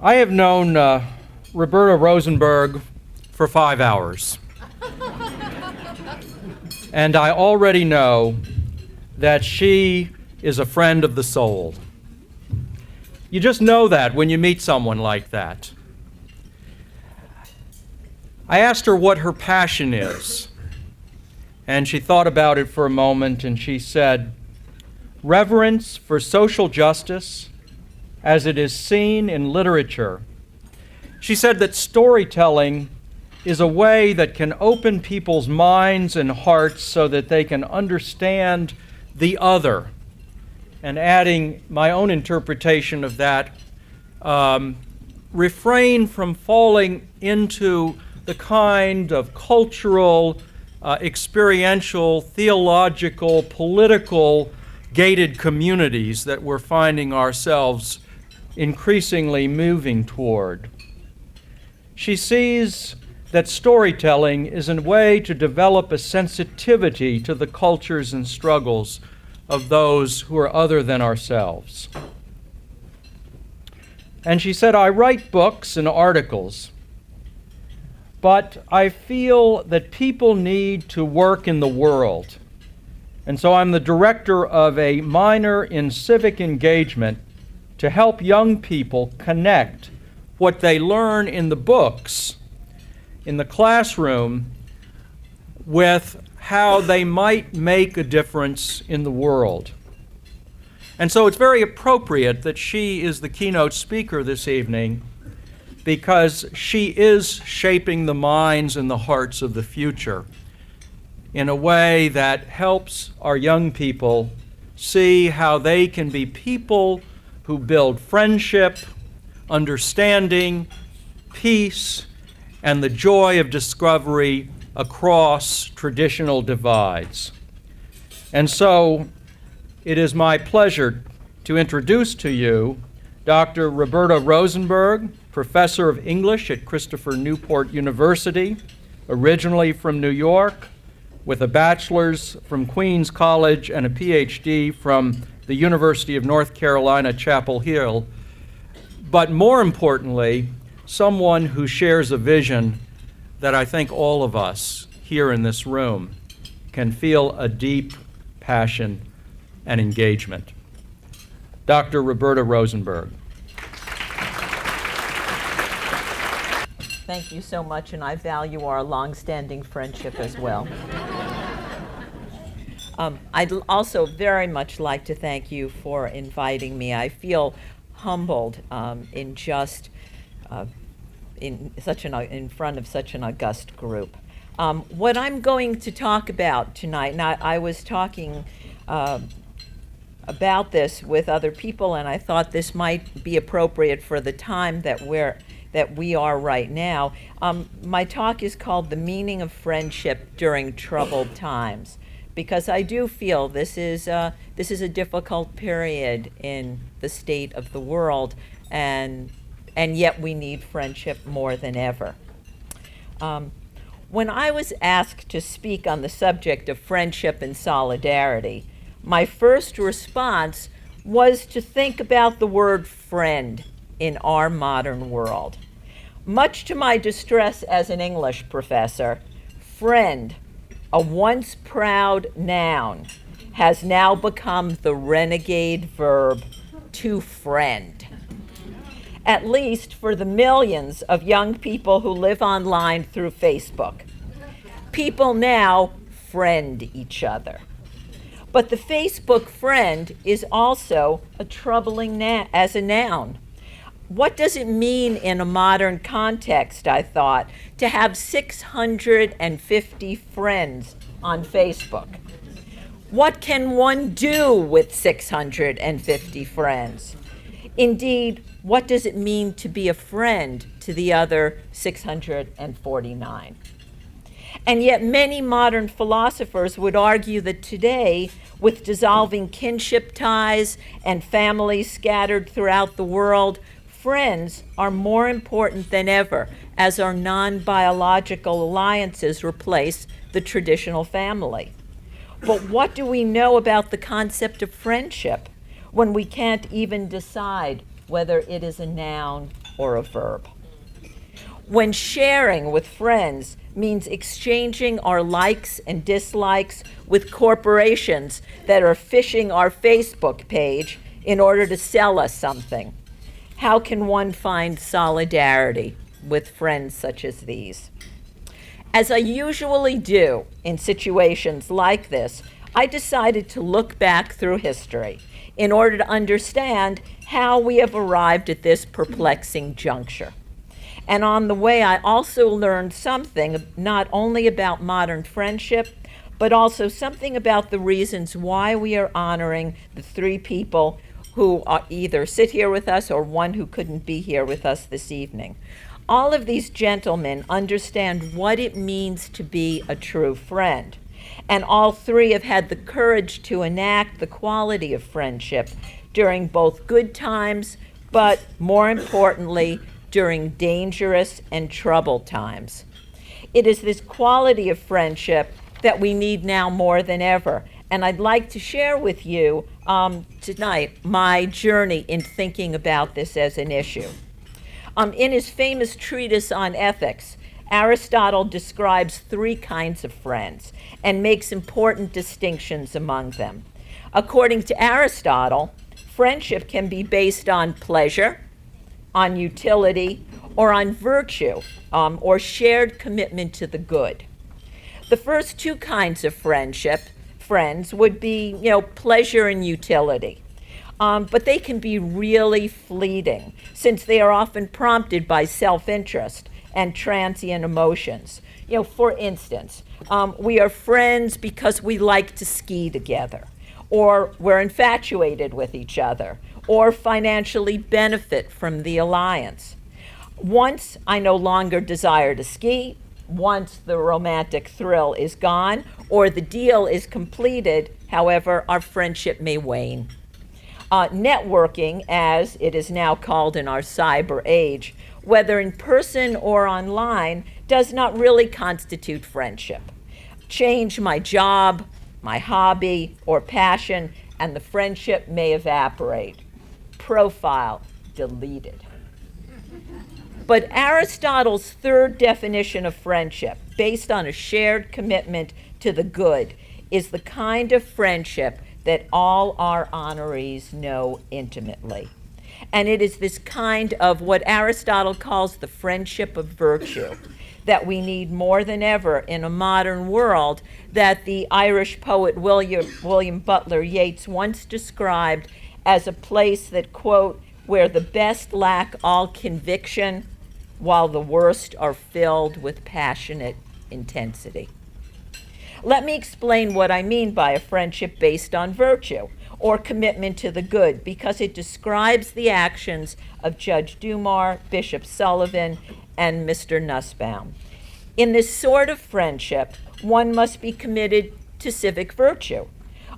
I have known Roberta Rosenberg for 5 hours. And I already know that she is a friend of the soul. You just know that when you meet someone like that. I asked her what her passion is, and she thought about it for a moment, and she said, reverence for social justice as it is seen in literature. She said that storytelling is a way that can open people's minds and hearts so that they can understand the other. And adding my own interpretation of that, refrain from falling into the kind of cultural, experiential, theological, political gated communities that we're finding ourselves increasingly moving toward. She sees that storytelling is a way to develop a sensitivity to the cultures and struggles of those who are other than ourselves. And she said, I write books and articles, but I feel that people need to work in the world. And so I'm the director of a minor in civic engagement to help young people connect what they learn in the books, in the classroom, with how they might make a difference in the world. And so it's very appropriate that she is the keynote speaker this evening, because she is shaping the minds and the hearts of the future in a way that helps our young people see how they can be people who build friendship, understanding, peace, and the joy of discovery across traditional divides. And so it is my pleasure to introduce to you Dr. Roberta Rosenberg, Professor of English at Christopher Newport University, originally from New York, with a bachelor's from Queens College and a PhD from the University of North Carolina, Chapel Hill, but more importantly, someone who shares a vision that I think all of us here in this room can feel a deep passion and engagement. Dr. Roberta Rosenberg. Thank you so much, and I value our long-standing friendship as well. I'd also very much like to thank you for inviting me. I feel humbled in front of such an august group. What I'm going to talk about tonight, and I was talking about this with other people, and I thought this might be appropriate for the time that we are right now. My talk is called The Meaning of Friendship During Troubled Times, because I do feel this is a difficult period in the state of the world, and yet we need friendship more than ever. When I was asked to speak on the subject of friendship and solidarity, my first response was to think about the word friend in our modern world. Much to my distress as an English professor, friend, a once proud noun, has now become the renegade verb to friend. At least for the millions of young people who live online through Facebook. People now friend each other. But the Facebook friend is also a troubling as a noun. What does it mean in a modern context, I thought, to have 650 friends on Facebook? What can one do with 650 friends? Indeed, what does it mean to be a friend to the other 649? And yet many modern philosophers would argue that today, with dissolving kinship ties and families scattered throughout the world, friends are more important than ever as our non-biological alliances replace the traditional family. But what do we know about the concept of friendship when we can't even decide whether it is a noun or a verb. When sharing with friends means exchanging our likes and dislikes with corporations that are phishing our Facebook page in order to sell us something, how can one find solidarity with friends such as these? As I usually do in situations like this, I decided to look back through history in order to understand how we have arrived at this perplexing juncture. And on the way, I also learned something not only about modern friendship, but also something about the reasons why we are honoring the three people who are either sit here with us or one who couldn't be here with us this evening. All of these gentlemen understand what it means to be a true friend. And all three have had the courage to enact the quality of friendship during both good times, but more importantly, during dangerous and troubled times. It is this quality of friendship that we need now more than ever. And I'd like to share with you tonight my journey in thinking about this as an issue. In his famous treatise on ethics, Aristotle describes three kinds of friends and makes important distinctions among them. According to Aristotle, friendship can be based on pleasure, on utility, or on virtue, or shared commitment to the good. The first two kinds of friends would be, pleasure and utility. But they can be really fleeting, since they are often prompted by self-interest and transient emotions. For instance, we are friends because we like to ski together, or we're infatuated with each other, or financially benefit from the alliance. Once I no longer desire to ski, once the romantic thrill is gone, or the deal is completed, however, our friendship may wane. Networking, as it is now called in our cyber age, whether in person or online, does not really constitute friendship. Change my job, my hobby, or passion, and the friendship may evaporate. Profile deleted. But Aristotle's third definition of friendship, based on a shared commitment to the good, is the kind of friendship that all our honorees know intimately. And it is this kind of what Aristotle calls the friendship of virtue that we need more than ever in a modern world that the Irish poet William Butler Yeats once described as a place that, quote, where the best lack all conviction while the worst are filled with passionate intensity. Let me explain what I mean by a friendship based on virtue or commitment to the good, because it describes the actions of Judge Doumar, Bishop Sullivan, and Mr. Nusbaum. In this sort of friendship, one must be committed to civic virtue,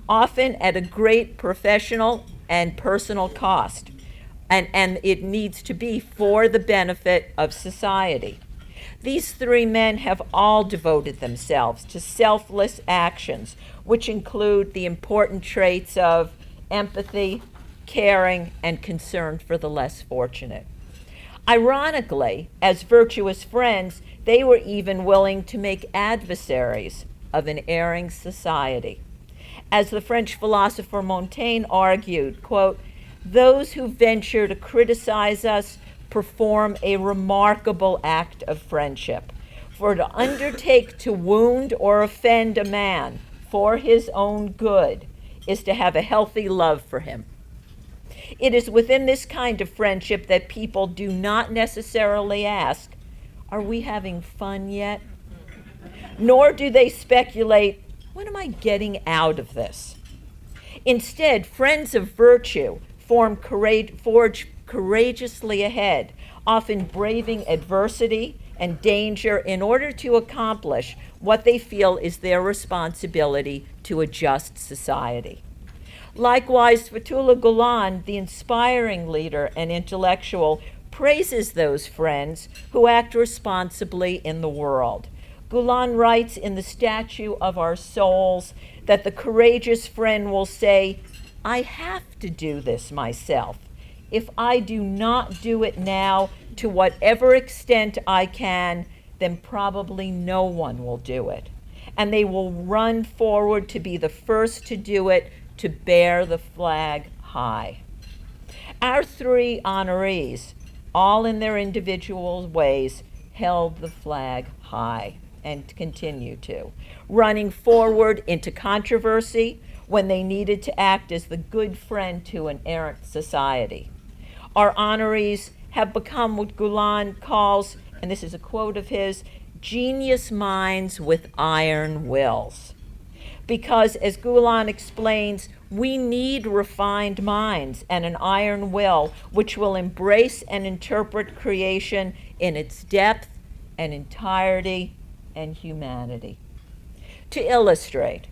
often at a great professional and personal cost, and it needs to be for the benefit of society. These three men have all devoted themselves to selfless actions, which include the important traits of empathy, caring, and concern for the less fortunate. Ironically, as virtuous friends, they were even willing to make adversaries of an erring society. As the French philosopher Montaigne argued, quote, those who venture to criticize us perform a remarkable act of friendship. For to undertake to wound or offend a man for his own good is to have a healthy love for him. It is within this kind of friendship that people do not necessarily ask, are we having fun yet? Nor do they speculate, what am I getting out of this? Instead, friends of virtue forge courageously ahead, often braving adversity and danger in order to accomplish what they feel is their responsibility to a just society. Likewise, Fethullah Gulen, the inspiring leader and intellectual, praises those friends who act responsibly in the world. Gulen writes in The Statue of Our Souls that the courageous friend will say, I have to do this myself. If I do not do it now, to whatever extent I can, then probably no one will do it. And they will run forward to be the first to do it, to bear the flag high. Our three honorees, all in their individual ways, held the flag high and continue to, running forward into controversy when they needed to act as the good friend to an errant society. Our honorees have become what Gulen calls, and this is a quote of his, genius minds with iron wills. Because, as Gulen explains, we need refined minds and an iron will which will embrace and interpret creation in its depth and entirety and humanity. To illustrate,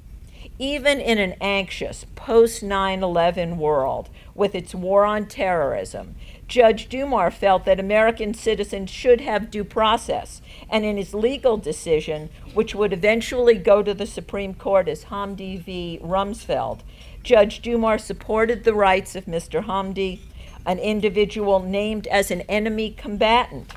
even in an anxious post-9/11 world with its war on terrorism, Judge Doumar felt that American citizens should have due process, and in his legal decision, which would eventually go to the Supreme Court as Hamdi v. Rumsfeld, Judge Doumar supported the rights of Mr. Hamdi, an individual named as an enemy combatant.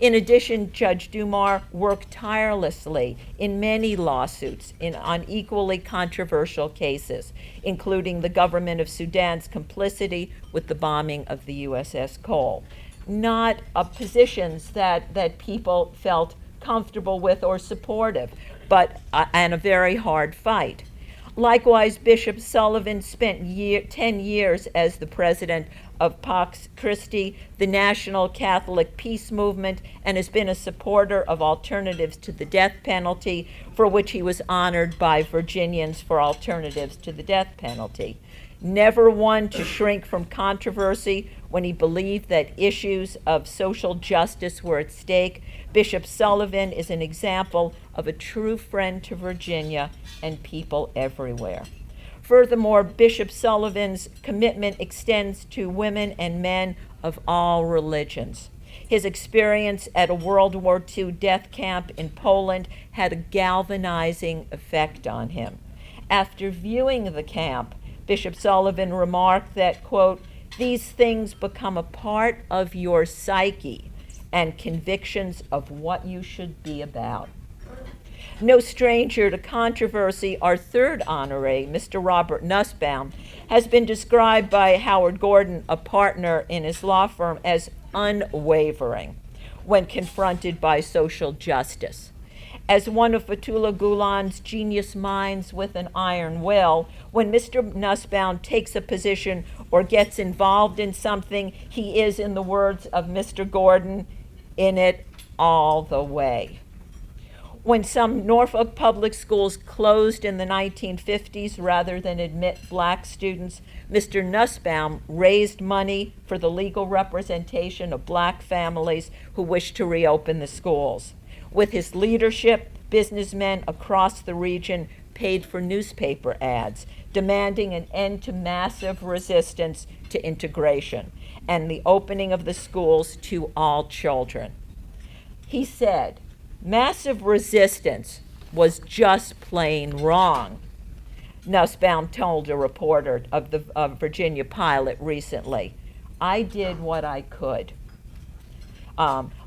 In addition, Judge Doumar worked tirelessly in many lawsuits on equally controversial cases, including the government of Sudan's complicity with the bombing of the USS Cole. Not positions that people felt comfortable with or supportive, but and a very hard fight. Likewise, Bishop Sullivan spent 10 years as the president of Pax Christi, the National Catholic Peace Movement, and has been a supporter of alternatives to the death penalty, for which he was honored by Virginians for alternatives to the death penalty. Never one to shrink from controversy when he believed that issues of social justice were at stake, Bishop Sullivan is an example of a true friend to Virginia and people everywhere. Furthermore, Bishop Sullivan's commitment extends to women and men of all religions. His experience at a World War II death camp in Poland had a galvanizing effect on him. After viewing the camp, Bishop Sullivan remarked that, quote, "These things become a part of your psyche and convictions of what you should be about." No stranger to controversy, our third honoree, Mr. Robert Nusbaum, has been described by Howard Gordon, a partner in his law firm, as unwavering when confronted by social justice. As one of Fethullah Gulen's genius minds with an iron will, when Mr. Nusbaum takes a position or gets involved in something, he is, in the words of Mr. Gordon, in it all the way. When some Norfolk public schools closed in the 1950s rather than admit black students, Mr. Nusbaum raised money for the legal representation of black families who wished to reopen the schools. With his leadership, businessmen across the region paid for newspaper ads, demanding an end to massive resistance to integration and the opening of the schools to all children. He said, "Massive resistance was just plain wrong," Nusbaum told a reporter of the Virginia Pilot recently. "I did what I could."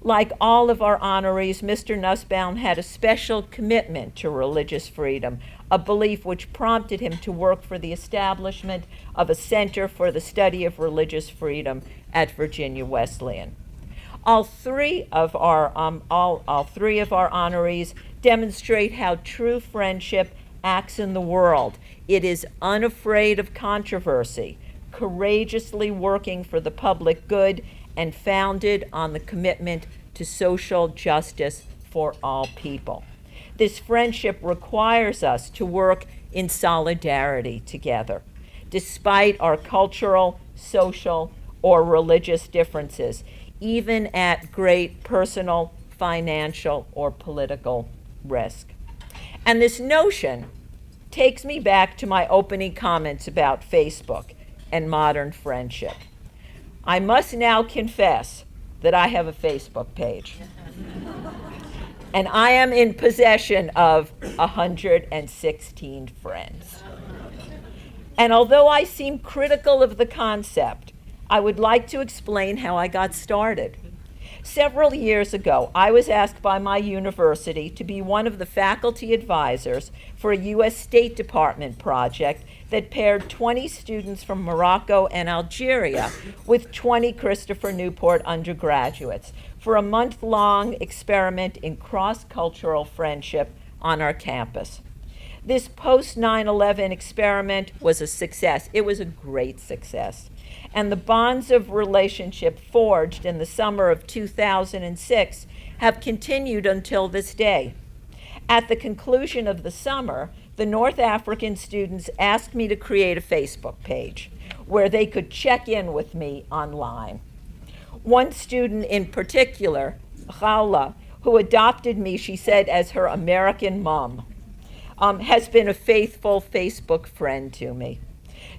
Like all of our honorees, Mr. Nusbaum had a special commitment to religious freedom, a belief which prompted him to work for the establishment of a Center for the Study of Religious Freedom at Virginia Wesleyan. All three of our honorees demonstrate how true friendship acts in the world. It is unafraid of controversy, courageously working for the public good, and founded on the commitment to social justice for all people. This friendship requires us to work in solidarity together, despite our cultural, social, or religious differences, even at great personal, financial, or political risk. And this notion takes me back to my opening comments about Facebook and modern friendship. I must now confess that I have a Facebook page. And I am in possession of 116 friends. And although I seem critical of the concept, I would like to explain how I got started. Several years ago, I was asked by my university to be one of the faculty advisors for a U.S. State Department project that paired 20 students from Morocco and Algeria with 20 Christopher Newport undergraduates for a month-long experiment in cross-cultural friendship on our campus. This post-9/11 experiment was a success. It was a great success. And the bonds of relationship forged in the summer of 2006 have continued until this day. At the conclusion of the summer, the North African students asked me to create a Facebook page where they could check in with me online. One student in particular, Khawla, who adopted me, she said, as her American mom, has been a faithful Facebook friend to me.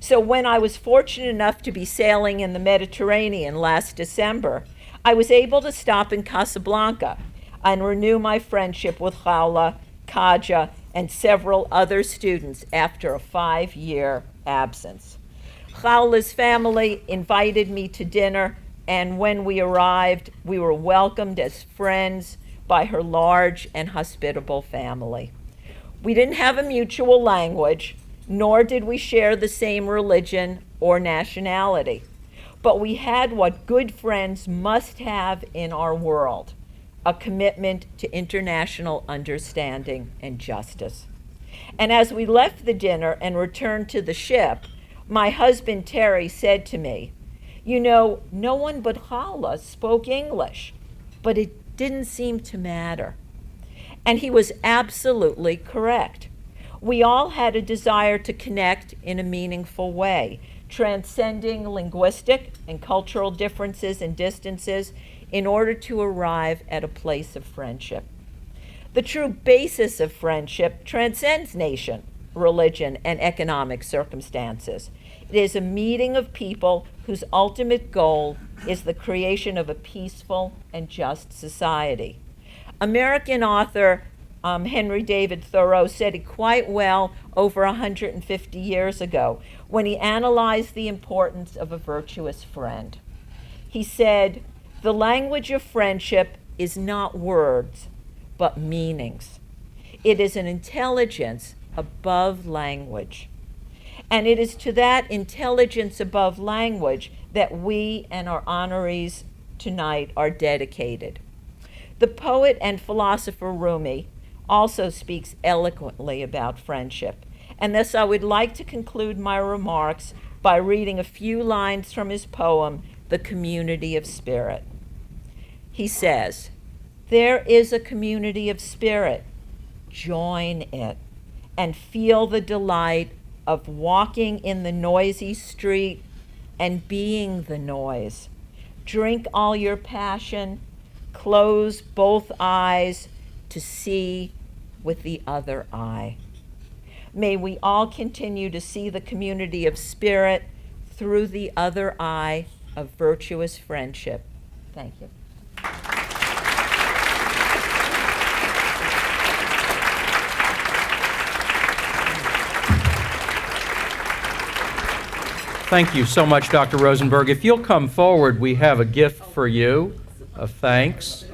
So when I was fortunate enough to be sailing in the Mediterranean last December, I was able to stop in Casablanca and renew my friendship with Khawla, Kaja, and several other students after a 5-year absence. Khawla's family invited me to dinner, and when we arrived, we were welcomed as friends by her large and hospitable family. We didn't have a mutual language, nor did we share the same religion or nationality, but we had what good friends must have in our world: a commitment to international understanding and justice. And as we left the dinner and returned to the ship, my husband Terry said to me, "You know, no one but Khawla spoke English, but it didn't seem to matter." And he was absolutely correct. We all had a desire to connect in a meaningful way, transcending linguistic and cultural differences and distances in order to arrive at a place of friendship. The true basis of friendship transcends nation, religion, and economic circumstances. It is a meeting of people whose ultimate goal is the creation of a peaceful and just society. American author Henry David Thoreau said it quite well over 150 years ago when he analyzed the importance of a virtuous friend. He said, "The language of friendship is not words, but meanings. It is an intelligence above language. And it is to that intelligence above language that we and our honorees tonight are dedicated." The poet and philosopher Rumi also speaks eloquently about friendship, and thus I would like to conclude my remarks by reading a few lines from his poem, The Community of Spirit. He says, "There is a community of spirit. Join it and feel the delight of walking in the noisy street and being the noise. Drink all your passion, close both eyes to see with the other eye. May we all continue to see the community of spirit through the other eye of virtuous friendship." Thank you. Thank you so much, Dr. Rosenberg. If you'll come forward, we have a gift for you of thanks.